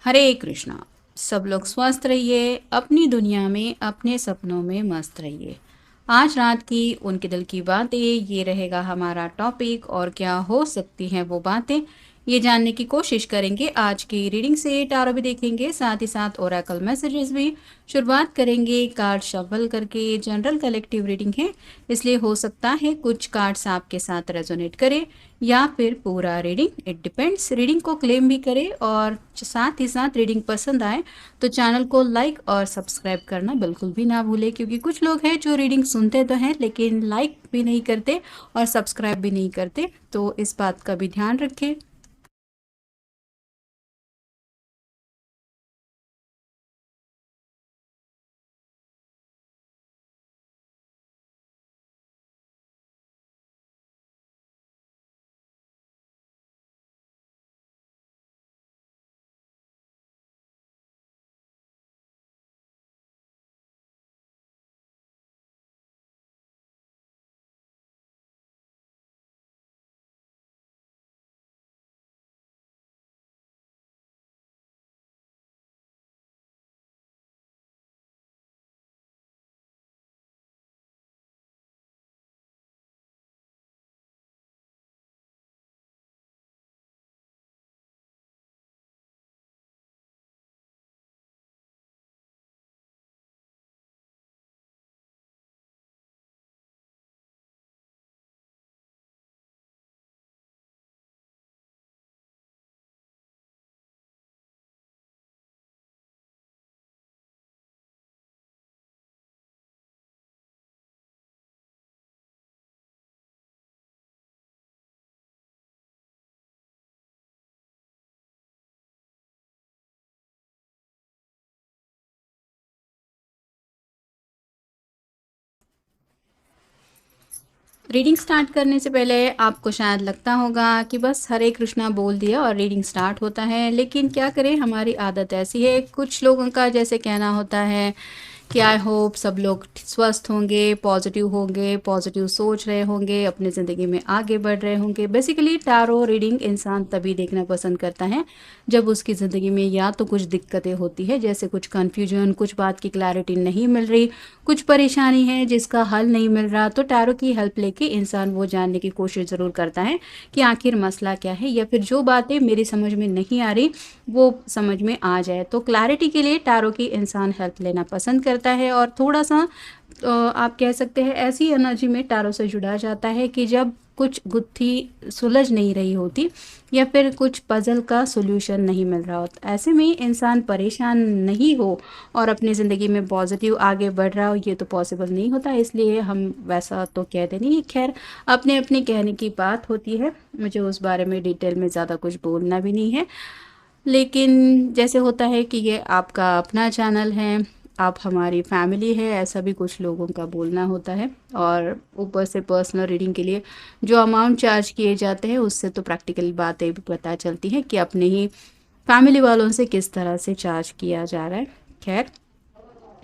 हरे कृष्णा। सब लोग स्वस्थ रहिए, अपनी दुनिया में अपने सपनों में मस्त रहिए। आज रात की उनके दिल की बातें, ये रहेगा हमारा टॉपिक। और क्या हो सकती हैं वो बातें, ये जानने की कोशिश करेंगे। आज की रीडिंग से टारो भी देखेंगे, साथ ही साथ ओरेकल मैसेजेस भी। शुरुआत करेंगे कार्ड शफल करके। जनरल कलेक्टिव रीडिंग है, इसलिए हो सकता है कुछ कार्ड्स आपके साथ रेजोनेट करे या फिर पूरा रीडिंग, इट डिपेंड्स। रीडिंग को क्लेम भी करें और साथ ही साथ रीडिंग पसंद आए तो चैनल को लाइक और सब्सक्राइब करना बिल्कुल भी ना भूलें, क्योंकि कुछ लोग हैं जो रीडिंग सुनते तो हैं लेकिन लाइक भी नहीं करते और सब्सक्राइब भी नहीं करते, तो इस बात का भी ध्यान रखें। रीडिंग स्टार्ट करने से पहले आपको शायद लगता होगा कि बस हरे कृष्णा बोल दिया और रीडिंग स्टार्ट होता है, लेकिन क्या करें, हमारी आदत ऐसी है। कुछ लोगों का जैसे कहना होता है कि आई होप सब लोग स्वस्थ होंगे, पॉजिटिव होंगे, पॉजिटिव सोच रहे होंगे, अपनी ज़िंदगी में आगे बढ़ रहे होंगे। बेसिकली टैरो रीडिंग इंसान तभी देखना पसंद करता है जब उसकी ज़िंदगी में या तो कुछ दिक्कतें होती है, जैसे कुछ कन्फ्यूजन, कुछ बात की क्लैरिटी नहीं मिल रही, कुछ परेशानी है जिसका हल नहीं मिल रहा, तो टैरो की हेल्प लेके इंसान वो जानने की कोशिश ज़रूर करता है कि आखिर मसला क्या है, या फिर जो बातें मेरी समझ में नहीं आ रही वो समझ में आ जाए। तो क्लैरिटी के लिए टैरो की इंसान हेल्प लेना पसंद करता है और थोड़ा सा आप कह सकते हैं ऐसी एनर्जी में टैरो से जुड़ा जाता है कि जब कुछ गुत्थी सुलझ नहीं रही होती या फिर कुछ पजल का सोल्यूशन नहीं मिल रहा होता, ऐसे में इंसान परेशान नहीं हो और अपनी ज़िंदगी में पॉजिटिव आगे बढ़ रहा हो, ये तो पॉसिबल नहीं होता। इसलिए हम वैसा तो कहते नहीं। खैर, अपने अपने कहने की बात होती है, मुझे उस बारे में डिटेल में ज़्यादा कुछ बोलना भी नहीं है। लेकिन जैसे होता है कि ये आपका अपना चैनल है, आप हमारी फैमिली है, ऐसा भी कुछ लोगों का बोलना होता है। और ऊपर से पर्सनल रीडिंग के लिए जो अमाउंट चार्ज किए जाते हैं उससे तो प्रैक्टिकल बातें भी पता चलती हैं कि अपने ही फैमिली वालों से किस तरह से चार्ज किया जा रहा है। खैर,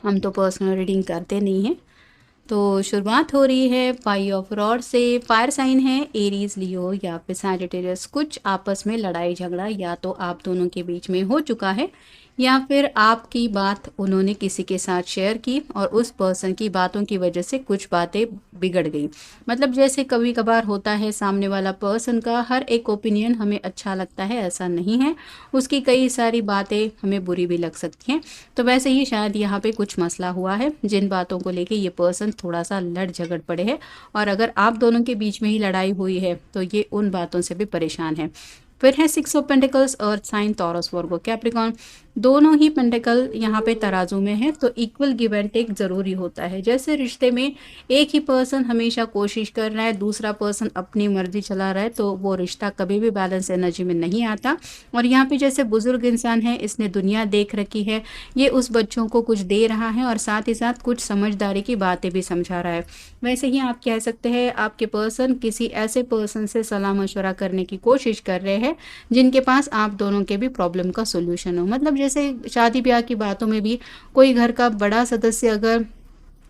हम तो पर्सनल रीडिंग करते नहीं हैं। तो शुरुआत हो रही है 5 ऑफ रॉड से। फायर साइन है एरीज, लियो या फिर सैजिटेरियस। कुछ आपस में लड़ाई झगड़ा या तो आप दोनों के बीच में हो चुका है या फिर आपकी बात उन्होंने किसी के साथ शेयर की और उस पर्सन की बातों की वजह से कुछ बातें बिगड़ गई। मतलब जैसे कभी कभार होता है, सामने वाला पर्सन का हर एक ओपिनियन हमें अच्छा लगता है, ऐसा नहीं है, उसकी कई सारी बातें हमें बुरी भी लग सकती हैं। तो वैसे ही शायद यहाँ पे कुछ मसला हुआ है जिन बातों को लेके ये पर्सन थोड़ा सा लड़ झगड़ पड़े हैं, और अगर आप दोनों के बीच में ही लड़ाई हुई है तो ये उन बातों से भी परेशान है। फिर है 6 of pentacles, earth sign, Taurus, Virgo, Capricorn. दोनों ही पेंटिकल यहाँ पे तराजू में है, तो इक्वल गिव एंड टेक जरूरी होता है। जैसे रिश्ते में एक ही पर्सन हमेशा कोशिश कर रहा है, दूसरा पर्सन अपनी मर्जी चला रहा है, तो वो रिश्ता कभी भी बैलेंस एनर्जी में नहीं आता। और यहाँ पे जैसे बुजुर्ग इंसान है, इसने दुनिया देख रखी है, ये उस बच्चों को कुछ दे रहा है और साथ ही साथ कुछ समझदारी की बातें भी समझा रहा है। वैसे ही आप कह सकते हैं आपके पर्सन किसी ऐसे पर्सन से सलाह मशवरा करने की कोशिश कर रहे हैं जिनके पास आप दोनों के भी प्रॉब्लम का सोल्यूशन हो। मतलब जैसे शादी ब्याह की बातों में भी कोई घर का बड़ा सदस्य अगर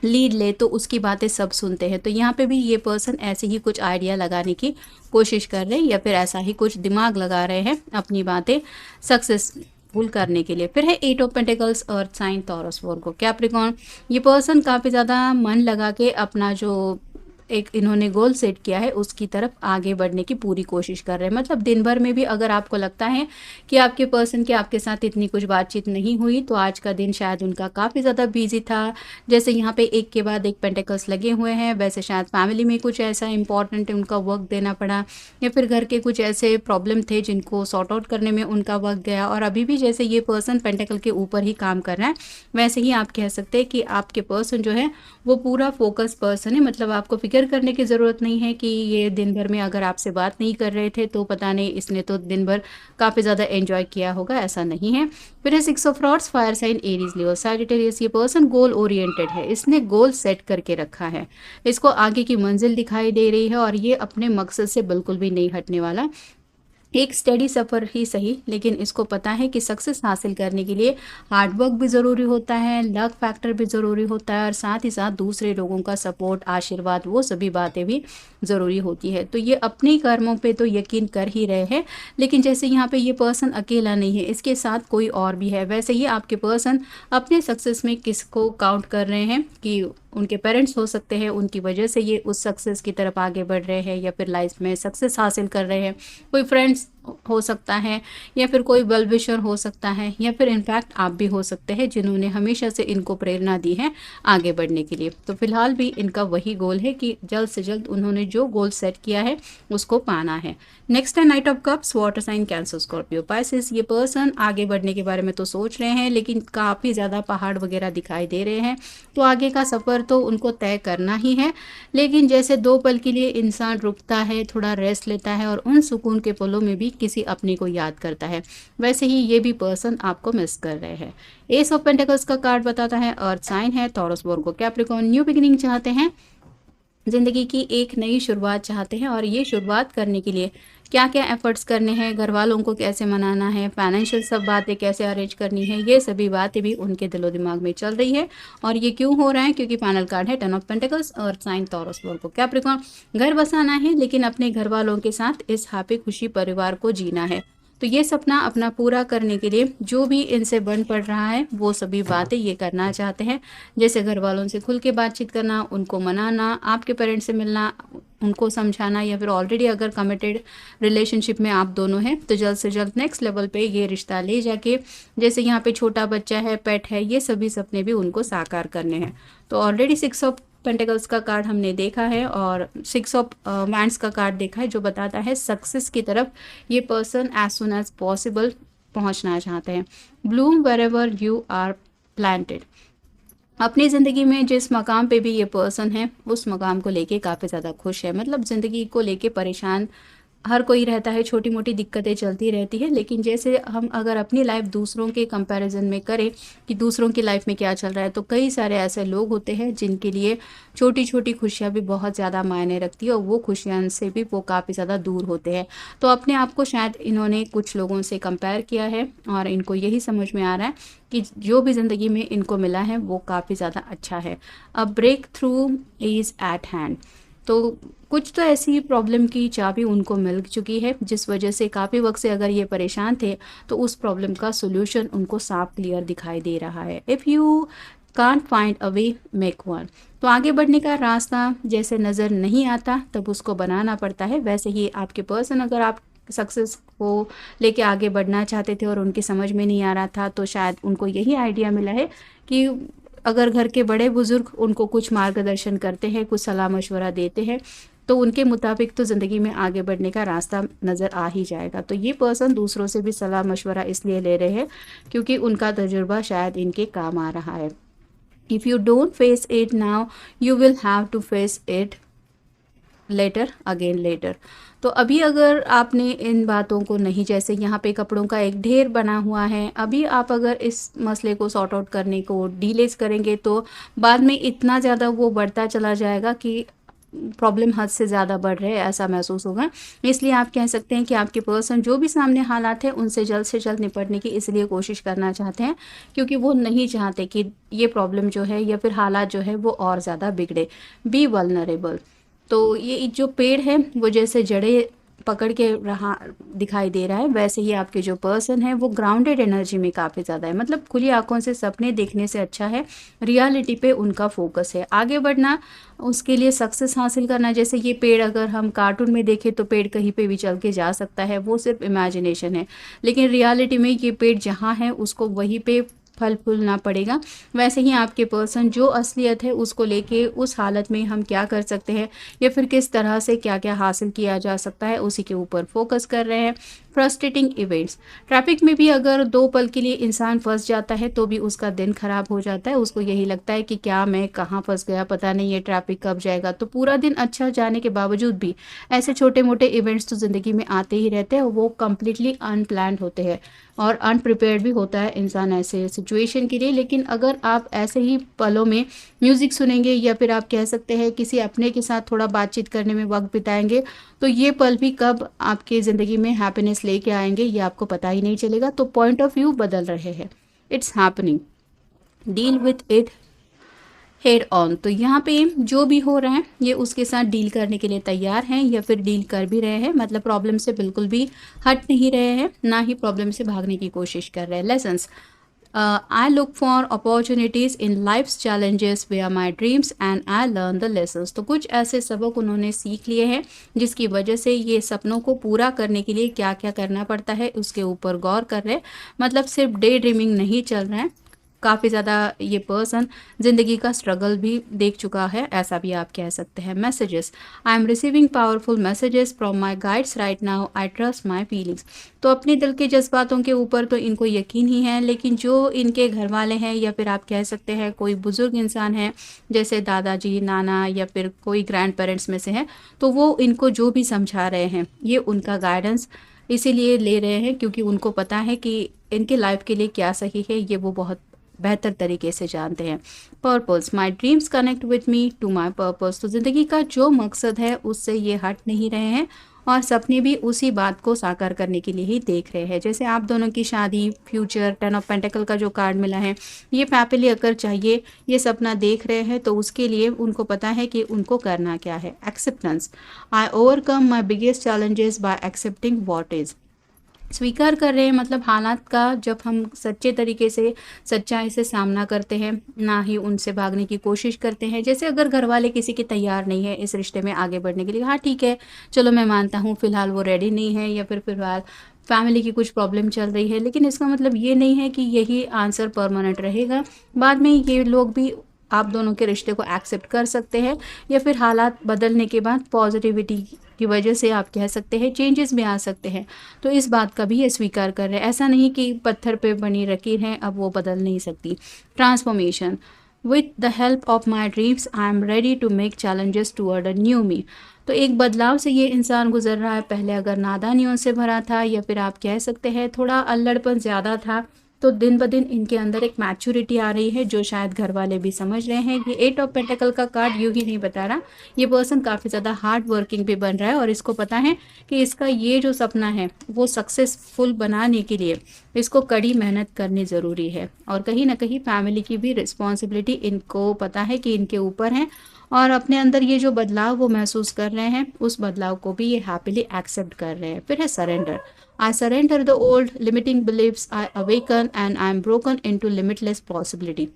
लीड ले तो उसकी बातें सब सुनते हैं, तो यहाँ पे भी ये पर्सन ऐसे ही कुछ आइडिया लगाने की कोशिश कर रहे हैं या फिर ऐसा ही कुछ दिमाग लगा रहे हैं अपनी बातें सक्सेस सक्सेसफुल करने के लिए। फिर है 8 of pentacles, earth sign, Taurus, Virgo, Capricorn. ये पर्सन काफ़ी ज़्यादा मन लगा के अपना जो एक इन्होंने गोल सेट किया है उसकी तरफ आगे बढ़ने की पूरी कोशिश कर रहे हैं। मतलब दिन भर में भी अगर आपको लगता है कि आपके पर्सन के आपके साथ इतनी कुछ बातचीत नहीं हुई, तो आज का दिन शायद उनका काफ़ी ज़्यादा बिजी था। जैसे यहाँ पे एक के बाद एक पेंटिकल्स लगे हुए हैं, वैसे शायद फैमिली में कुछ ऐसा इंपॉर्टेंट उनका वर्क देना पड़ा, या फिर घर के कुछ ऐसे प्रॉब्लम थे जिनको सॉर्ट आउट करने में उनका वक्त गया। और अभी भी जैसे ये पर्सन पेंटिकल के ऊपर ही काम कर रहा है, वैसे ही आप कह सकते हैं कि आपके पर्सन जो है वो पूरा फोकस पर्सन है। मतलब आपको फिक्र करने की ज़रूरत नहीं है कि ये दिन भर में अगर आपसे बात नहीं कर रहे थे तो पता नहीं इसने तो दिन भर काफ़ी ज़्यादा एंजॉय किया होगा, ऐसा नहीं है। फिर है 6 of rods, fire sign, Aries, Leo, Sagittarius. ये पर्सन गोल ओरिएंटेड है, इसने गोल सेट करके रखा है, इसको आगे की मंजिल दिखाई दे रही है और ये अपने मकसद से बिल्कुल भी नहीं हटने वाला। एक स्टडी सफ़र ही सही, लेकिन इसको पता है कि सक्सेस हासिल करने के लिए हार्डवर्क भी ज़रूरी होता है, लक फैक्टर भी ज़रूरी होता है, और साथ ही साथ दूसरे लोगों का सपोर्ट, आशीर्वाद, वो सभी बातें भी ज़रूरी होती है। तो ये अपने कर्मों पे तो यकीन कर ही रहे हैं, लेकिन जैसे यहाँ पे ये पर्सन अकेला नहीं है, इसके साथ कोई और भी है। वैसे ही आपके पर्सन अपने सक्सेस में किसको काउंट कर रहे हैं कि उनके पेरेंट्स हो सकते हैं, उनकी वजह से ये उस सक्सेस की तरफ आगे बढ़ रहे हैं, या फिर लाइफ में सक्सेस हासिल कर रहे हैं। कोई फ्रेंड्स हो सकता है, या फिर कोई वेल विशर हो सकता है, या फिर इनफैक्ट आप भी हो सकते हैं जिन्होंने हमेशा से इनको प्रेरणा दी है आगे बढ़ने के लिए। तो फिलहाल भी इनका वही गोल है कि जल्द से जल्द उन्होंने जो गोल सेट किया है उसको पाना है। नेक्स्ट है knight of cups, water sign, Cancer, Scorpio, Pisces. ये पर्सन आगे बढ़ने के बारे में तो सोच रहे हैं, लेकिन काफ़ी ज़्यादा पहाड़ वगैरह दिखाई दे रहे हैं, तो आगे का सफ़र तो उनको तय करना ही है। लेकिन जैसे 2 पल के लिए इंसान रुकता है, थोड़ा रेस्ट लेता है, और उन सुकून के पलों में भी किसी अपने को याद करता है, वैसे ही ये भी पर्सन आपको मिस कर रहे हैं। एस ऑफ पेंटिकल्स का कार्ड बताता है अर्थ साइन है, taurus, Virgo, Capricorn. New beginning चाहते हैं, ज़िंदगी की एक नई शुरुआत चाहते हैं, और ये शुरुआत करने के लिए क्या क्या एफर्ट्स करने हैं, घर वालों को कैसे मनाना है, फाइनेंशियल सब बातें कैसे अरेंज करनी है, ये सभी बातें भी उनके दिलो दिमाग में चल रही है। और ये क्यों हो रहा है, क्योंकि फाइनल कार्ड है 10 of pentacles, earth sign, Taurus, Virgo, Capricorn. घर बसाना है, लेकिन अपने घर वालों के साथ इस हैप्पी खुशी परिवार को जीना है। तो ये सपना अपना पूरा करने के लिए जो भी इनसे बन पड़ रहा है वो सभी बातें ये करना चाहते हैं, जैसे घर वालों से खुल के बातचीत करना, उनको मनाना, आपके पेरेंट्स से मिलना, उनको समझाना, या फिर ऑलरेडी अगर कमिटेड रिलेशनशिप में आप दोनों हैं तो जल्द से जल्द नेक्स्ट लेवल पे ये रिश्ता ले जाके, जैसे यहाँ पे छोटा बच्चा है, पेट है, ये सभी सपने भी उनको साकार करने हैं। तो ऑलरेडी 6 ऑफ पेंटिकल्स का कार्ड हमने देखा है, और 6 ऑफ वैंड्स का कार्ड देखा है, जो बताता है सक्सेस की तरफ ये person as soon as possible पहुंचना चाहते हैं। Bloom wherever you are planted. अपनी ज़िंदगी में जिस मकाम पे भी ये पर्सन है, उस मकाम को लेके काफ़ी ज़्यादा खुश है। मतलब ज़िंदगी को लेके परेशान हर कोई रहता है, छोटी मोटी दिक्कतें चलती रहती है, लेकिन जैसे हम अगर अपनी लाइफ दूसरों के कंपैरिजन में करें कि दूसरों की लाइफ में क्या चल रहा है, तो कई सारे ऐसे लोग होते हैं जिनके लिए छोटी छोटी खुशियाँ भी बहुत ज़्यादा मायने रखती है, और वो खुशियाँ से भी वो काफ़ी ज़्यादा दूर होते हैं। तो अपने आप को शायद इन्होंने कुछ लोगों से कंपेयर किया है, और इनको यही समझ में आ रहा है कि जो भी ज़िंदगी में इनको मिला है वो काफ़ी ज़्यादा अच्छा है। A breakthrough is at hand. तो कुछ तो ऐसी प्रॉब्लम की चाबी उनको मिल चुकी है, जिस वजह से काफ़ी वक्त से अगर ये परेशान थे तो उस प्रॉब्लम का सोल्यूशन उनको साफ क्लियर दिखाई दे रहा है। If you can't find a way, make one. तो आगे बढ़ने का रास्ता जैसे नज़र नहीं आता तब उसको बनाना पड़ता है। वैसे ही आपके पर्सन अगर आप सक्सेस को लेके आगे बढ़ना चाहते थे और उनकी समझ में नहीं आ रहा था, तो शायद उनको यही आइडिया मिला है कि अगर घर के बड़े बुजुर्ग उनको कुछ मार्गदर्शन करते हैं, कुछ सलाह मशवरा देते हैं, तो उनके मुताबिक तो ज़िंदगी में आगे बढ़ने का रास्ता नज़र आ ही जाएगा। तो ये पर्सन दूसरों से भी सलाह मशवरा इसलिए ले रहे हैं क्योंकि उनका तजुर्बा शायद इनके काम आ रहा है। If you don't face it now, you will have to face it later, again later. तो अभी अगर आपने इन बातों को नहीं, जैसे यहाँ पे कपड़ों का एक ढेर बना हुआ है, अभी आप अगर इस मसले को सॉर्ट आउट करने को डिलेज करेंगे तो बाद में इतना ज़्यादा वो बढ़ता चला जाएगा कि प्रॉब्लम हद से ज़्यादा बढ़ रहे हैं ऐसा महसूस होगा। इसलिए आप कह सकते हैं कि आपके पर्सन जो भी सामने हालात है उनसे जल्द से जल्द निपटने की इसलिए कोशिश करना चाहते हैं क्योंकि वो नहीं चाहते कि ये प्रॉब्लम जो है या फिर हालात जो है वो और ज़्यादा बिगड़े। Be vulnerable. तो ये जो पेड़ है वो जैसे जड़ें पकड़ के रहा दिखाई दे रहा है, वैसे ही आपके जो पर्सन है वो ग्राउंडेड एनर्जी में काफ़ी ज़्यादा है। मतलब खुली आंखों से सपने देखने से अच्छा है रियलिटी पे उनका फोकस है। आगे बढ़ना, उसके लिए सक्सेस हासिल करना। जैसे ये पेड़ अगर हम कार्टून में देखें तो पेड़ कहीं पे भी चल के जा सकता है, वो सिर्फ इमेजिनेशन है, लेकिन रियलिटी में ये पेड़ जहाँ है उसको वहीं पे फल फूलना पड़ेगा। वैसे ही आपके पर्सन जो असलियत है उसको लेके उस हालत में हम क्या कर सकते हैं या फिर किस तरह से क्या क्या हासिल किया जा सकता है उसी के ऊपर फोकस कर रहे हैं। फ्रस्ट्रेटिंग इवेंट्स, ट्रैफिक में भी अगर 2 पल के लिए इंसान फंस जाता है तो भी उसका दिन खराब हो जाता है। उसको यही लगता है कि क्या मैं कहाँ फंस गया, पता नहीं ये ट्रैफिक कब जाएगा। तो पूरा दिन अच्छा जाने के बावजूद भी ऐसे छोटे मोटे इवेंट्स तो ज़िंदगी में आते ही रहते हैं, वो कम्प्लीटली अनप्लान्ड होते हैं और अनप्रिपेयर्ड भी होता है इंसान ऐसे सिचुएशन के लिए। लेकिन अगर आप ऐसे ही पलों में म्यूज़िक सुनेंगे या फिर आप कह सकते हैं किसी अपने के साथ थोड़ा बातचीत करने में वक्त बिताएंगे, तो ये पल भी कब आपके ज़िंदगी में हैप्पीनेस लेके आएंगे ये आपको पता ही नहीं चलेगा। तो पॉइंट ऑफ व्यू बदल रहे हैं, it's happening, deal with it head on. तो यहाँ पे जो भी हो रहा है ये उसके साथ डील करने के लिए तैयार हैं या फिर डील कर भी रहे हैं। मतलब प्रॉब्लम से बिल्कुल भी हट नहीं रहे हैं, ना ही प्रॉब्लम से भागने की कोशिश कर रहे हैं। Lessons, I look for opportunities in life's challenges where my dreams and I learn the lessons। तो कुछ ऐसे सबक उन्होंने सीख लिए हैं जिसकी वजह से ये सपनों को पूरा करने के लिए क्या क्या करना पड़ता है उसके ऊपर गौर कर रहे हैं। मतलब सिर्फ डे ड्रीमिंग नहीं चल रहा है, काफ़ी ज़्यादा ये पर्सन ज़िंदगी का स्ट्रगल भी देख चुका है, ऐसा भी आप कह सकते हैं। Messages, I am receiving powerful messages from my guides right now, I trust my feelings. तो अपने दिल के जज्बातों के ऊपर तो इनको यकीन ही है, लेकिन जो इनके घर वाले हैं या फिर आप कह सकते हैं कोई बुज़ुर्ग इंसान है जैसे दादाजी, नाना या फिर कोई ग्रैंड पेरेंट्स में से है, तो वो इनको जो भी समझा रहे हैं ये उनका गाइडेंस इसीलिए ले रहे हैं क्योंकि उनको पता है कि इनके लाइफ के लिए क्या सही है ये वो बहुत बेहतर तरीके से जानते हैं। Purpose, my dreams connect with me to my purpose. तो ज़िंदगी का जो मकसद है उससे ये हट नहीं रहे हैं और सपने भी उसी बात को साकार करने के लिए ही देख रहे हैं। जैसे आप दोनों की शादी, फ्यूचर, 10 ऑफ पेंटिकल का जो कार्ड मिला है, ये फैमिली अगर चाहिए, ये सपना देख रहे हैं तो उसके लिए उनको पता है कि उनको करना क्या है। Acceptance, I overcome my biggest challenges bye accepting what is. स्वीकार कर रहे हैं, मतलब हालात का जब हम सच्चे तरीके से सच्चाई से सामना करते हैं, ना ही उनसे भागने की कोशिश करते हैं। जैसे अगर घर वाले किसी के तैयार नहीं है इस रिश्ते में आगे बढ़ने के लिए, हाँ ठीक है चलो मैं मानता हूँ फ़िलहाल वो रेडी नहीं है या फिर फ़िलहाल फैमिली की कुछ प्रॉब्लम चल रही है, लेकिन इसका मतलब ये नहीं है कि यही आंसर परमानेंट रहेगा। बाद में ये लोग भी आप दोनों के रिश्ते को एक्सेप्ट कर सकते हैं या फिर हालात बदलने के बाद पॉजिटिविटी की वजह से आप कह सकते हैं चेंजेस भी आ सकते हैं। तो इस बात का भी ये स्वीकार कर रहे हैं, ऐसा नहीं कि पत्थर पे बनी लकीर है अब वो बदल नहीं सकती। Transformation, with the help of my dreams I am ready to make challenges toward a new me. तो एक बदलाव से ये इंसान गुजर रहा है। पहले अगर नादानियों से भरा था या फिर आप कह सकते हैं थोड़ा अल्लड़पन ज़्यादा था, तो दिन ब दिन इनके अंदर एक मैच्योरिटी आ रही है जो शायद घर वाले भी समझ रहे हैं। ये 8 ऑफ पेंटिकल का कार्ड यूं ही नहीं बता रहा, ये पर्सन काफ़ी ज़्यादा हार्ड वर्किंग भी बन रहा है और इसको पता है कि इसका ये जो सपना है वो सक्सेसफुल बनाने के लिए इसको कड़ी मेहनत करनी ज़रूरी है। और कहीं ना कहीं फैमिली की भी रिस्पॉन्सिबिलिटी इनको पता है कि इनके ऊपर है और अपने अंदर ये जो बदलाव वो महसूस कर रहे हैं उस बदलाव को भी ये हैप्पीली एक्सेप्ट कर रहे हैं। फिर है surrender, I surrender the old limiting beliefs, I awaken and I am broken into limitless possibility।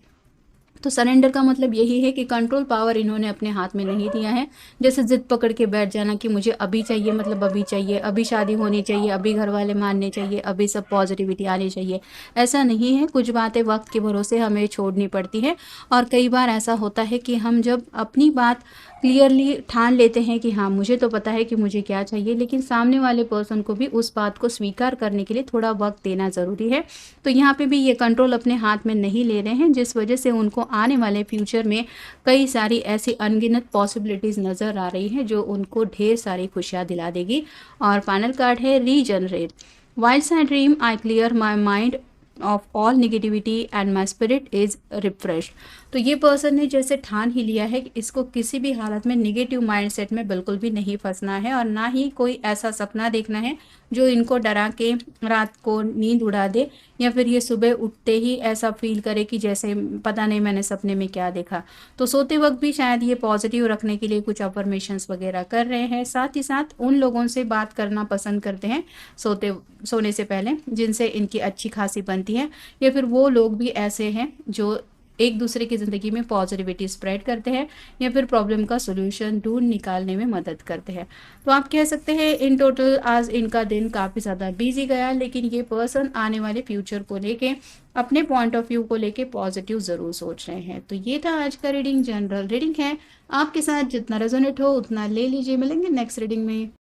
तो सरेंडर का मतलब यही है कि कंट्रोल पावर इन्होंने अपने हाथ में नहीं दिया है। जैसे जिद पकड़ के बैठ जाना कि मुझे अभी चाहिए, मतलब अभी चाहिए, अभी शादी होनी चाहिए, अभी घर वाले मानने चाहिए, अभी सब पॉजिटिविटी आनी चाहिए, ऐसा नहीं है। कुछ बातें वक्त के भरोसे हमें छोड़नी पड़ती है और कई बार ऐसा होता है कि हम जब अपनी बात क्लियरली ठान लेते हैं कि हाँ मुझे तो पता है कि मुझे क्या चाहिए, लेकिन सामने वाले पर्सन को भी उस बात को स्वीकार करने के लिए थोड़ा वक्त देना ज़रूरी है। तो यहाँ पे भी ये कंट्रोल अपने हाथ में नहीं ले रहे हैं, जिस वजह से उनको आने वाले फ्यूचर में कई सारी ऐसी अनगिनत पॉसिबिलिटीज़ नज़र आ रही हैं जो उनको ढेर सारी खुशियाँ दिला देगी। और फाइनल कार्ड है regenerate, whiles I dream I clear my mind of all negativity and my spirit is refresh. तो ये पर्सन ने जैसे ठान ही लिया है कि इसको किसी भी हालत में नेगेटिव माइंडसेट में बिल्कुल भी नहीं फंसना है और ना ही कोई ऐसा सपना देखना है जो इनको डरा के रात को नींद उड़ा दे, या फिर ये सुबह उठते ही ऐसा फील करे कि जैसे पता नहीं मैंने सपने में क्या देखा। तो सोते वक्त भी शायद ये पॉजिटिव रखने के लिए कुछ अफर्मेशंस वगैरह कर रहे हैं। साथ ही साथ उन लोगों से बात करना पसंद करते हैं सोने से पहले जिनसे इनकी अच्छी खासी बनती है, या फिर वो लोग भी ऐसे हैं जो एक दूसरे की ज़िंदगी में पॉजिटिविटी स्प्रेड करते हैं या फिर प्रॉब्लम का सोल्यूशन ढूंढ निकालने में मदद करते हैं। तो आप कह सकते हैं इन टोटल आज इनका दिन काफ़ी ज़्यादा बिजी गया, लेकिन ये पर्सन आने वाले फ्यूचर को लेके अपने पॉइंट ऑफ व्यू को लेके पॉजिटिव ज़रूर सोच रहे हैं। तो ये था आज का रीडिंग, जनरल रीडिंग है, आपके साथ जितना रेजोनेट हो उतना ले लीजिए। मिलेंगे नेक्स्ट रीडिंग में।